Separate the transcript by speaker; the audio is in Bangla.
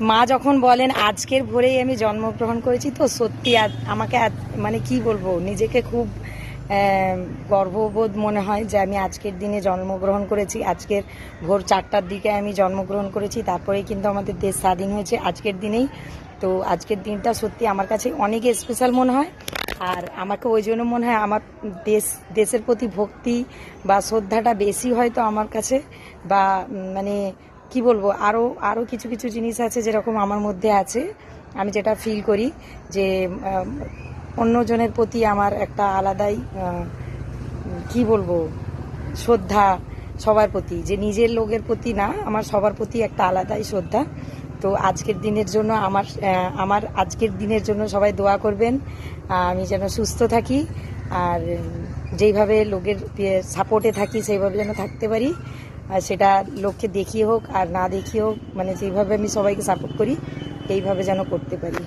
Speaker 1: মা যখন বলেন আজকের ভোরেই আমি জন্মগ্রহণ করেছি, তো সত্যি আমাকে মানে কি বলবো, নিজেকে খুব গর্ববোধ মনে হয় যে আমি আজকের দিনে জন্মগ্রহণ করেছি। আজকের ভোর 4টার দিকে আমি জন্মগ্রহণ করেছি, তারপরেই কিন্তু আমাদের দেশ স্বাধীন হয়েছে আজকের দিনেই। তো আজকের দিনটা সত্যি আমার কাছে অনেক স্পেশাল মনে হয়। আর আমাকে ওই জন্য মনে হয় আমার দেশের প্রতি ভক্তি বা শ্রদ্ধাটা বেশি হয়তো আমার কাছে, বা মানে কি বলবো, আরও কিছু কিছু জিনিস আছে যেরকম আমার মধ্যে আছে। আমি যেটা ফিল করি যে অন্যজনের প্রতি আমার একটা আলাদাই কি বলবো শ্রদ্ধা, সবার প্রতি, যে নিজের লোকের প্রতি না, আমার সবার প্রতি একটা আলাদাই শ্রদ্ধা। তো আজকের দিনের জন্য আমার আজকের দিনের জন্য সবাই দোয়া করবেন, আমি যেন সুস্থ থাকি আর যেইভাবে লোকের সাপোর্টে থাকি সেইভাবে যেন থাকতে পারি। আর সেটা লোককে দেখিয়ে হোক আর না দেখিয়ে হোক, মানে যেইভাবে আমি সবাইকে সাপোর্ট করি এইভাবে যেন করতে পারি।